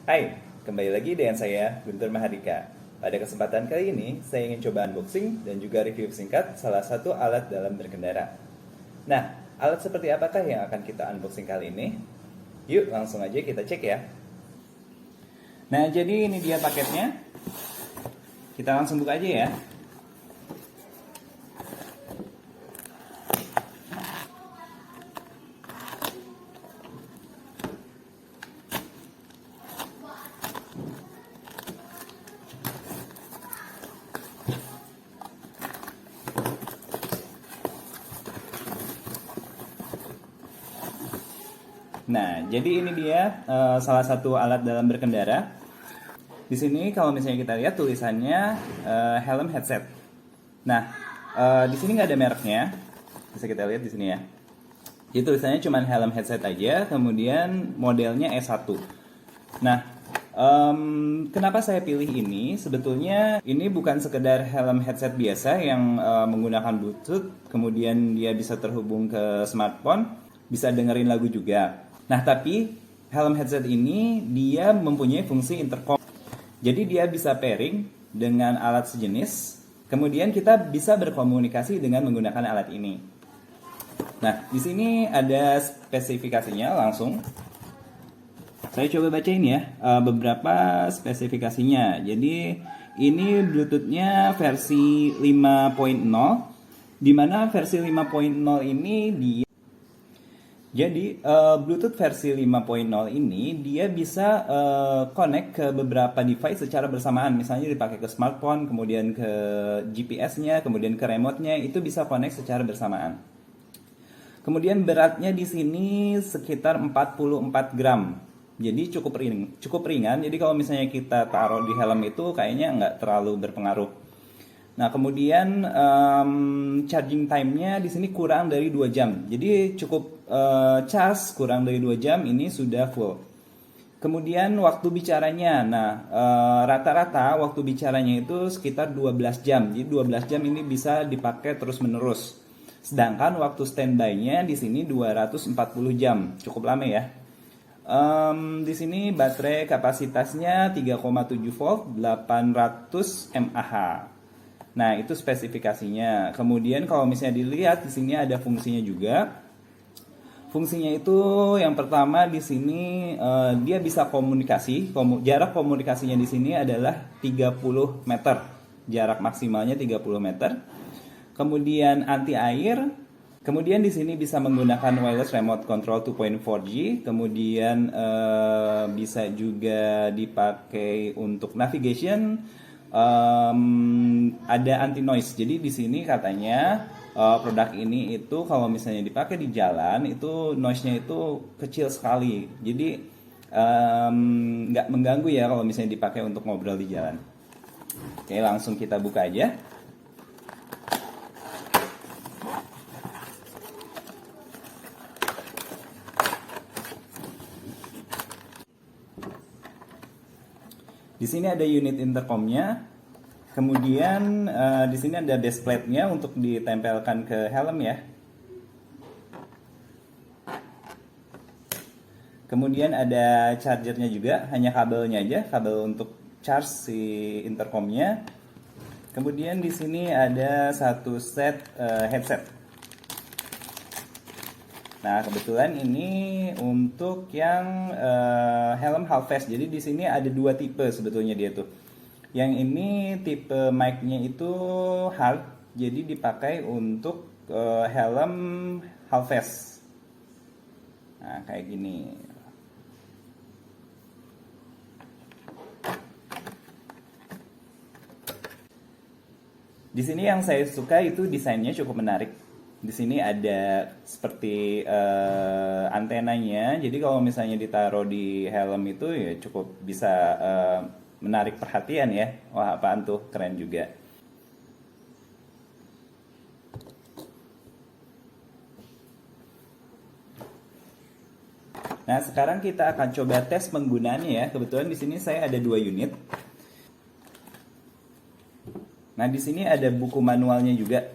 Hai, kembali lagi dengan saya Guntur Mahardika. Pada kesempatan kali ini, saya ingin coba unboxing dan juga review singkat salah satu alat dalam berkendara. Nah, alat seperti apakah yang akan kita unboxing kali ini? Yuk, langsung aja kita cek ya. Nah, jadi ini dia paketnya. Kita langsung buka aja ya. Nah, jadi ini dia salah satu alat dalam berkendara. Di sini kalau misalnya kita lihat tulisannya helm headset. Nah, di sini nggak ada mereknya. Bisa kita lihat di sini ya. Jadi tulisannya cuma helm headset aja, kemudian modelnya E1. Nah, kenapa saya pilih ini? Sebetulnya ini bukan sekedar helm headset biasa yang menggunakan Bluetooth, kemudian dia bisa terhubung ke smartphone, bisa dengerin lagu juga. Nah, tapi helm headset ini dia mempunyai fungsi intercom. Jadi dia bisa pairing dengan alat sejenis, kemudian kita bisa berkomunikasi dengan menggunakan alat ini. Nah, di sini ada spesifikasinya langsung. Saya coba bacain ya beberapa spesifikasinya. Jadi ini Bluetooth-nya versi 5.0, di mana versi 5.0 ini Bluetooth versi 5.0 ini dia bisa connect ke beberapa device secara bersamaan. Misalnya dipakai ke smartphone, kemudian ke GPS-nya, kemudian ke remote-nya, itu bisa connect secara bersamaan. Kemudian beratnya di sini sekitar 44 gram. Jadi cukup ringan. Jadi kalau misalnya kita taruh di helm itu kayaknya nggak terlalu berpengaruh. Nah, kemudian charging time-nya di sini kurang dari 2 jam. Jadi cukup charge kurang dari 2 jam ini sudah full. Kemudian waktu bicaranya. Nah, rata-rata waktu bicaranya itu sekitar 12 jam. Jadi 12 jam ini bisa dipakai terus-menerus. Sedangkan waktu standby-nya di sini 240 jam. Cukup lama ya. Di sini baterai kapasitasnya 3,7 volt, 800 mAh. Nah, itu spesifikasinya. Kemudian kalau misalnya dilihat di sini ada fungsinya juga. Fungsinya itu yang pertama di sini dia bisa komunikasi. Jarak komunikasinya di sini adalah 30 meter. Jarak maksimalnya 30 meter. Kemudian anti air. Kemudian di sini bisa menggunakan wireless remote control 2.4G. Kemudian bisa juga dipakai untuk navigation. Ada anti noise. Jadi di sini katanya produk ini itu kalau misalnya dipakai di jalan itu noise-nya itu kecil sekali. Jadi nggak mengganggu ya kalau misalnya dipakai untuk ngobrol di jalan. Oke, langsung kita buka aja. Di sini ada unit intercomnya, kemudian di sini ada base plate-nya untuk ditempelkan ke helm ya. Kemudian ada chargernya juga, hanya kabelnya aja, kabel untuk charge si intercomnya. Kemudian di sini ada satu set headset. Nah, kebetulan ini untuk yang helm half face. Jadi di sini ada dua tipe sebetulnya dia tuh. Yang ini tipe mic-nya itu hard, jadi dipakai untuk helm half face. Nah, kayak gini. Di sini yang saya suka itu desainnya cukup menarik. Di sini ada seperti antenanya. Jadi kalau misalnya ditaruh di helm itu ya cukup bisa menarik perhatian ya. Wah, apaan tuh, keren juga. Nah, sekarang kita akan coba tes penggunaannya ya. Kebetulan di sini saya ada 2 unit. Nah, di sini ada buku manualnya juga.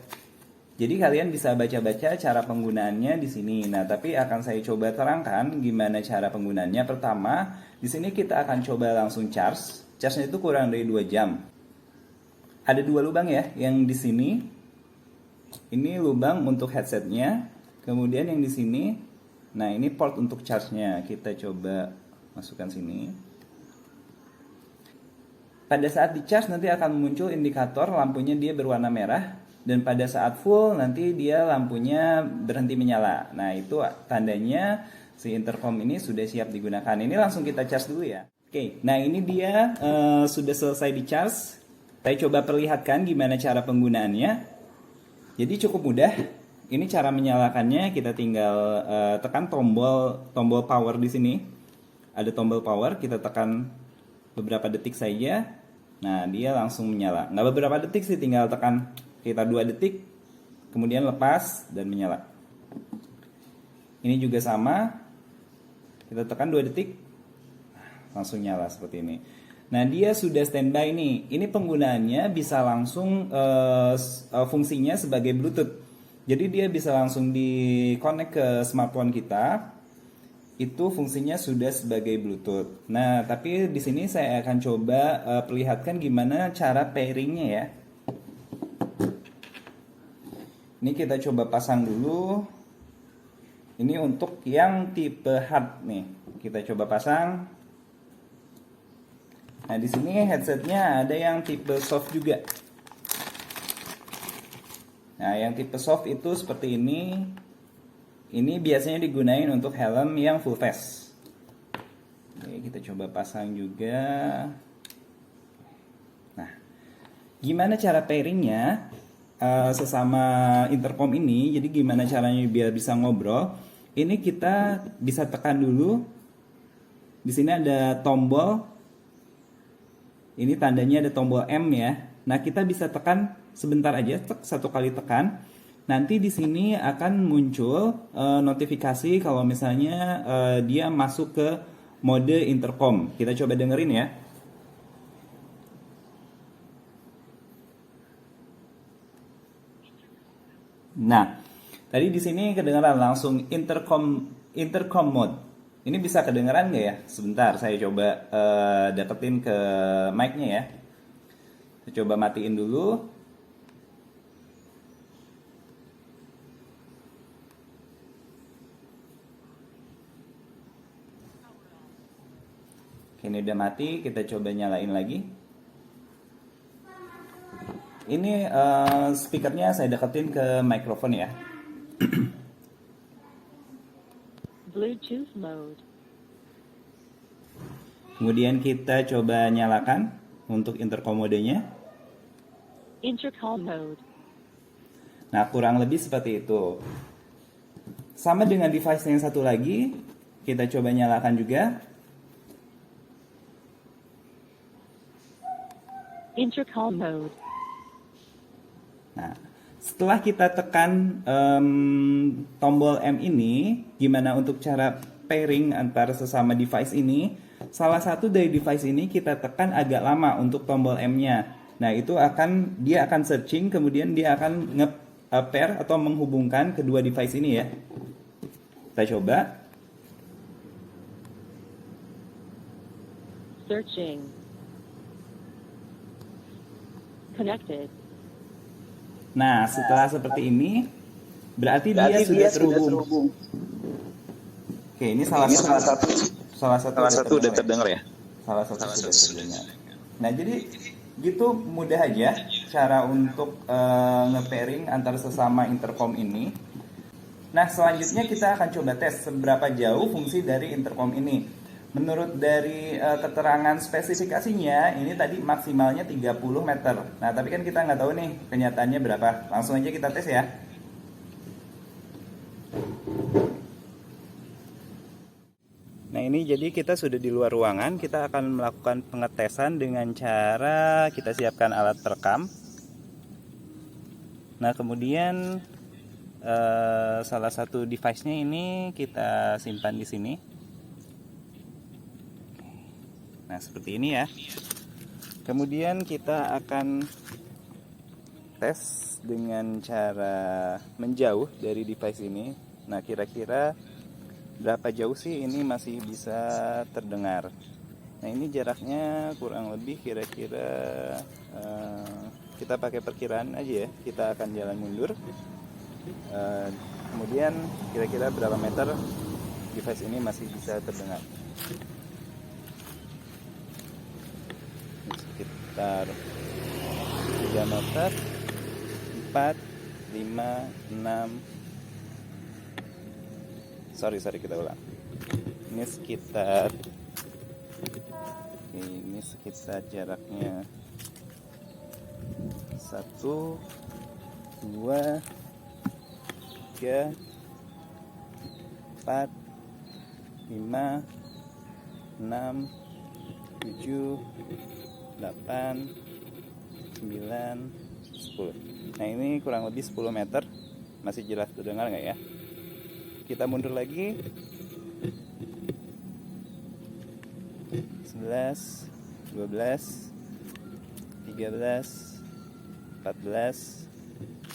Jadi kalian bisa baca-baca cara penggunaannya di sini. Nah, tapi akan saya coba terangkan gimana cara penggunaannya. Pertama, di sini kita akan coba langsung charge. Charge-nya itu kurang dari 2 jam. Ada 2 lubang ya, yang di sini. Ini lubang untuk headsetnya. Kemudian yang di sini, nah ini port untuk charge-nya. Kita coba masukkan sini. Pada saat di charge nanti akan muncul indikator lampunya dia berwarna merah. Dan pada saat full nanti dia lampunya berhenti menyala. Nah itu tandanya si intercom ini sudah siap digunakan. Ini langsung kita charge dulu ya. Oke, nah ini dia sudah selesai di charge. Saya coba perlihatkan gimana cara penggunaannya. Jadi cukup mudah. Ini cara menyalakannya, kita tinggal tekan tombol power di sini. Ada tombol power, kita tekan beberapa detik saja. Nah dia langsung menyala. Nggak beberapa detik sih, tinggal tekan kita 2 detik, kemudian lepas dan menyala. Ini juga sama, kita tekan 2 detik, langsung nyala seperti ini. Nah dia sudah standby nih. Ini penggunaannya bisa langsung fungsinya sebagai Bluetooth. Jadi dia bisa langsung di-connect ke smartphone kita. Itu fungsinya sudah sebagai Bluetooth. Nah tapi di sini saya akan coba perlihatkan gimana cara pairingnya ya. Ini kita coba pasang dulu. Ini untuk yang tipe hard nih. Kita coba pasang. Nah, di sini headsetnya ada yang tipe soft juga. Nah, yang tipe soft itu seperti ini. Ini biasanya digunain untuk helm yang full face. Oke, kita coba pasang juga. Nah, gimana cara pairingnya? Sesama intercom ini, jadi gimana caranya biar bisa ngobrol? Ini kita bisa tekan dulu. Di sini ada tombol. Ini tandanya ada tombol M ya. Nah kita bisa tekan sebentar aja, 1 kali tekan. Nanti di sini akan muncul notifikasi kalau misalnya dia masuk ke mode intercom. Kita coba dengerin ya. Nah, tadi di sini kedengaran langsung intercom mode. Ini bisa kedengaran nggak ya? Sebentar, saya coba deketin ke mic-nya ya. Saya coba matiin dulu. Oke, ini udah mati. Kita coba nyalain lagi. Ini speakernya saya deketin ke mikrofon ya. Bluetooth mode. Kemudian kita coba nyalakan untuk intercom modenya. Intercom mode. Nah, kurang lebih seperti itu. Sama dengan device yang satu lagi, kita coba nyalakan juga. Intercom mode. Nah, setelah kita tekan tombol M ini, gimana untuk cara pairing antara sesama device ini? Salah satu dari device ini kita tekan agak lama untuk tombol M-nya. Nah, itu dia akan searching, kemudian dia akan nge-pair atau menghubungkan kedua device ini ya. Kita coba. Searching. Connected. Nah, setelah seperti ini, berarti dia sudah terhubung. Oke, ini salah satu udah terdengar ya. Salah satu sudah terdengar. Nah, jadi gitu mudah aja cara untuk nge-pairing antara sesama intercom ini. Nah, selanjutnya kita akan coba tes seberapa jauh fungsi dari intercom ini. Menurut dari keterangan spesifikasinya, ini tadi maksimalnya 30 meter. Nah, tapi kan kita nggak tahu nih kenyataannya berapa. Langsung aja kita tes ya. Nah, ini jadi kita sudah di luar ruangan. Kita akan melakukan pengetesan dengan cara kita siapkan alat perekam. Nah, kemudian salah satu device-nya ini kita simpan di sini. Nah, seperti ini ya. Kemudian kita akan tes dengan cara menjauh dari device ini. Nah, kira-kira berapa jauh sih ini masih bisa terdengar? Nah, ini jaraknya kurang lebih kira-kira kita pakai perkiraan aja ya. Kita akan jalan mundur. Kemudian kira-kira berapa meter device ini masih bisa terdengar? Sekitar 3 meter, 4, 5, 6. Sorry, kita ulang. Ini sekitar jaraknya 1, 2, 3, 4, 5, 6, 7, 8, 9, 10. Nah, ini kurang lebih 10 meter. Masih jelas terdengar nggak ya? Kita mundur lagi. 11, 12, 13, 14,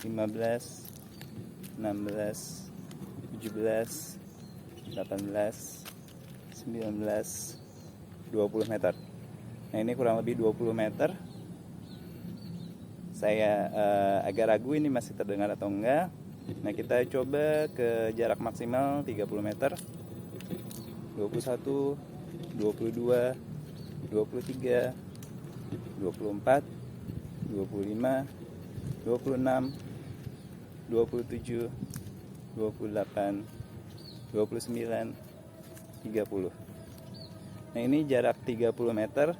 15, 16, 17, 18, 19, 20 meter. Nah, ini kurang lebih 20 meter. Saya agak ragu ini masih terdengar atau enggak. Nah, kita coba ke jarak maksimal 30 meter. 21, 22, 23, 24, 25, 26, 27, 28, 29, 30. Nah, ini jarak 30 meter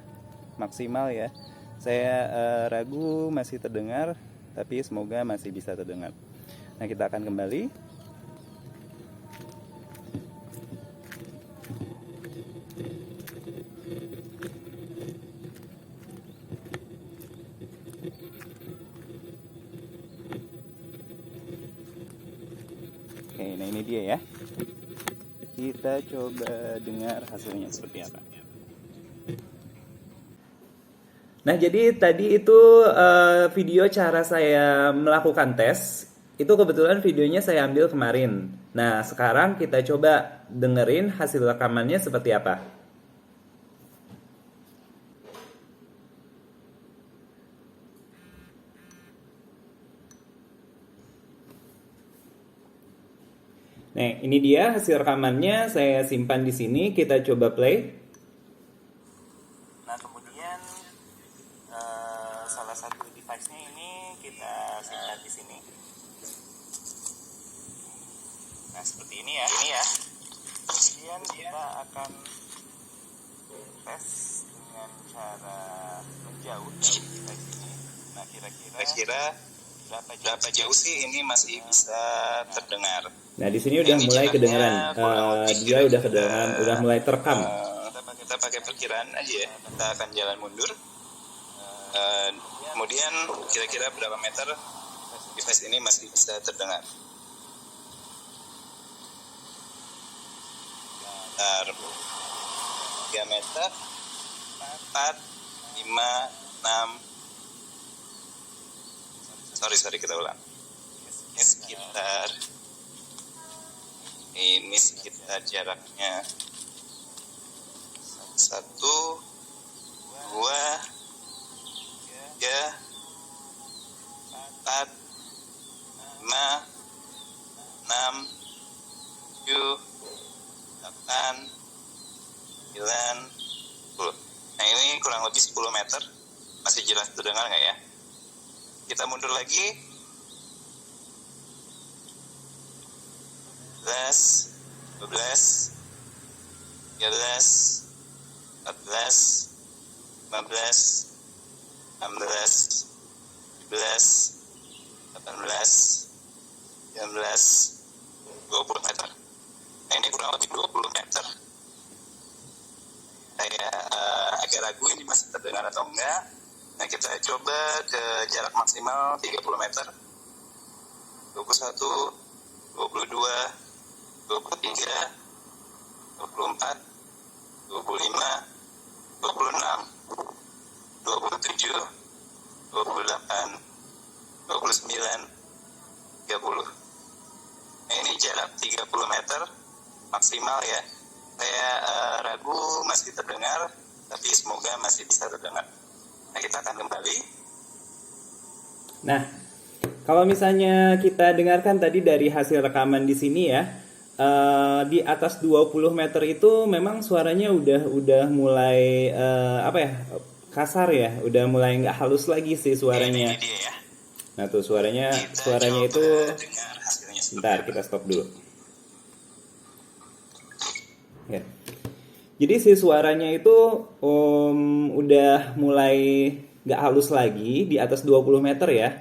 maksimal ya. Saya ragu masih terdengar, tapi semoga masih bisa terdengar. Nah, kita akan kembali. Oke, nah ini dia ya. Kita coba dengar hasilnya seperti apa. Nah, jadi tadi itu video cara saya melakukan tes. Itu kebetulan videonya saya ambil kemarin. Nah, sekarang kita coba dengerin hasil rekamannya seperti apa. Nah, ini dia hasil rekamannya. Saya simpan di sini. Kita coba play. Nah, kemudian salah satu device-nya ini kita simpan di sini. Nah, seperti ini ya. Kemudian kita akan tes dengan cara menjauh dari device ini. Nah, kira-kira berapa jauh sih ini masih bisa terdengar? Nah, di sini udah mulai kedengaran. Dia udah kedengaran, udah mulai terekam. Kita pakai perkiraan aja ya. Kita akan jalan mundur. Kemudian kira-kira berapa meter device ini masih bisa terdengar? Sekitar 3 meter, 4, 5, 6. Sorry, kita ulang. Ini sekitar jaraknya 1, 2, 3, 4, 5, 6, 7, 8, 9, 10. Nah, ini kurang lebih 10 meter. Masih jelas terdengar nggak ya? Kita mundur lagi. 11, 12, 13, 14, 15, 16, 17, 18, 19, 20 meter. Nah, ini kurang lebih 20 meter. Saya agak ragu ini masih terdengar atau enggak. Nah, kita coba ke jarak maksimal 30 meter. 21, 22, 23, 24, 25, 26, 27, 28, 29, maksimal ya. Saya ragu masih terdengar, tapi semoga masih bisa terdengar. Nah, kita akan kembali. Nah, kalau misalnya kita dengarkan tadi dari hasil rekaman di sini ya, di atas 20 meter itu memang suaranya udah mulai apa ya, kasar ya, udah mulai nggak halus lagi sih suaranya. Ini dia ya. Nah tuh suaranya itu, Dengar hasilnya bentar kita stop dulu. Ya. Jadi si suaranya itu udah mulai nggak halus lagi di atas 20 meter ya.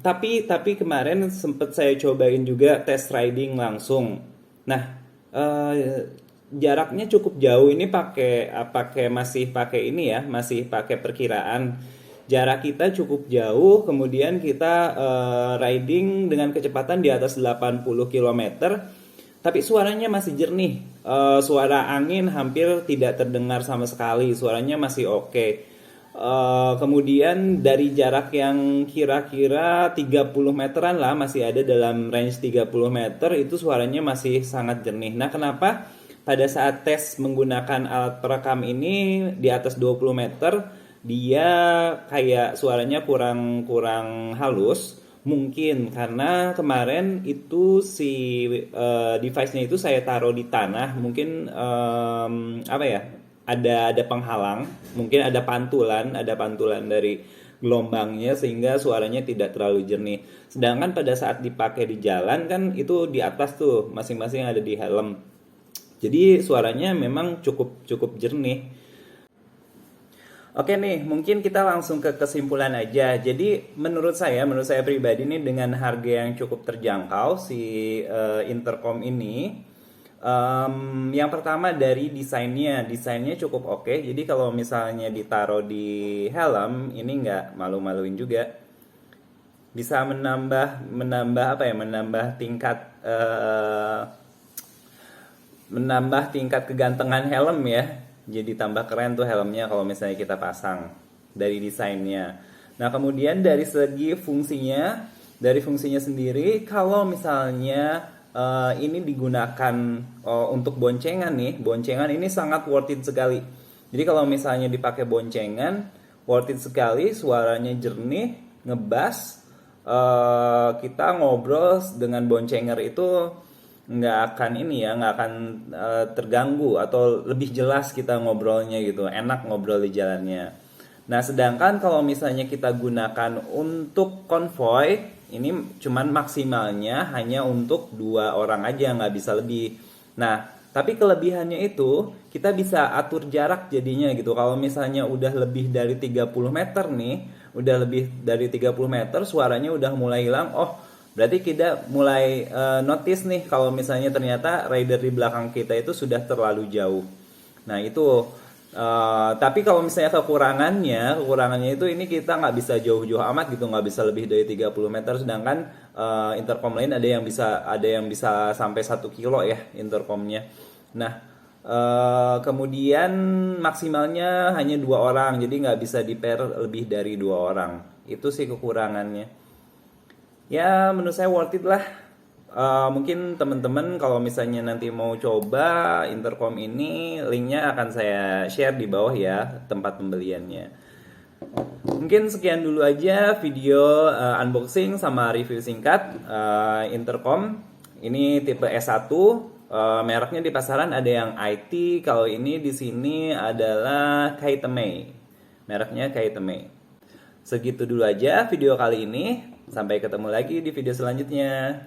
Tapi kemarin sempet saya cobain juga test riding langsung. Nah, jaraknya cukup jauh. Ini masih pakai ini ya, masih pakai perkiraan. Jarak kita cukup jauh, kemudian kita riding dengan kecepatan di atas 80 km. Tapi suaranya masih jernih. Suara angin hampir tidak terdengar sama sekali. Suaranya masih oke. Kemudian dari jarak yang kira-kira 30 meteran lah, masih ada dalam range 30 meter, itu suaranya masih sangat jernih. Nah, kenapa pada saat tes menggunakan alat perekam ini di atas 20 meter dia kayak suaranya kurang halus? Mungkin karena kemarin itu si device-nya itu saya taruh di tanah, mungkin apa ya, ada penghalang, mungkin ada pantulan dari gelombangnya sehingga suaranya tidak terlalu jernih. Sedangkan pada saat dipakai di jalan kan itu di atas tuh masing-masing ada di helm, jadi suaranya memang cukup jernih. Oke nih, mungkin kita langsung ke kesimpulan aja. Jadi menurut saya pribadi nih, dengan harga yang cukup terjangkau si intercom ini, yang pertama dari desainnya cukup oke. Jadi kalau misalnya ditaruh di helm ini nggak malu-maluin juga. Bisa menambah tingkat kegantengan helm ya. Jadi tambah keren tuh helmnya kalau misalnya kita pasang dari desainnya. Nah, kemudian dari segi fungsinya sendiri, kalau misalnya ini digunakan untuk boncengan nih, boncengan ini sangat worth it sekali. Jadi kalau misalnya dipakai boncengan, worth it sekali, suaranya jernih, ngebass, kita ngobrol dengan boncenger itu nggak akan terganggu, atau lebih jelas kita ngobrolnya gitu, enak ngobrol di jalannya. Nah, sedangkan kalau misalnya kita gunakan untuk konvoy, ini cuman maksimalnya hanya untuk 2 orang aja, nggak bisa lebih. Nah, tapi kelebihannya itu kita bisa atur jarak jadinya gitu. Kalau misalnya udah lebih dari 30 meter nih, suaranya udah mulai hilang. Oh, berarti kita mulai notice nih kalau misalnya ternyata rider di belakang kita itu sudah terlalu jauh. Nah itu, tapi kalau misalnya kekurangannya itu ini kita nggak bisa jauh-jauh amat gitu, nggak bisa lebih dari 30 meter. Sedangkan intercom lain ada yang bisa sampai 1 kilo ya intercomnya. Nah, kemudian maksimalnya hanya 2 orang, jadi nggak bisa di-pair lebih dari 2 orang. Itu sih kekurangannya. Ya menurut saya worth it lah. Mungkin teman-teman kalau misalnya nanti mau coba intercom ini, linknya akan saya share di bawah ya, tempat pembeliannya. Mungkin sekian dulu aja video unboxing sama review singkat intercom. Ini tipe S1, mereknya di pasaran ada yang IT, kalau ini di sini adalah Kaiteme. Mereknya Kaiteme. Segitu dulu aja video kali ini. Sampai ketemu lagi di video selanjutnya.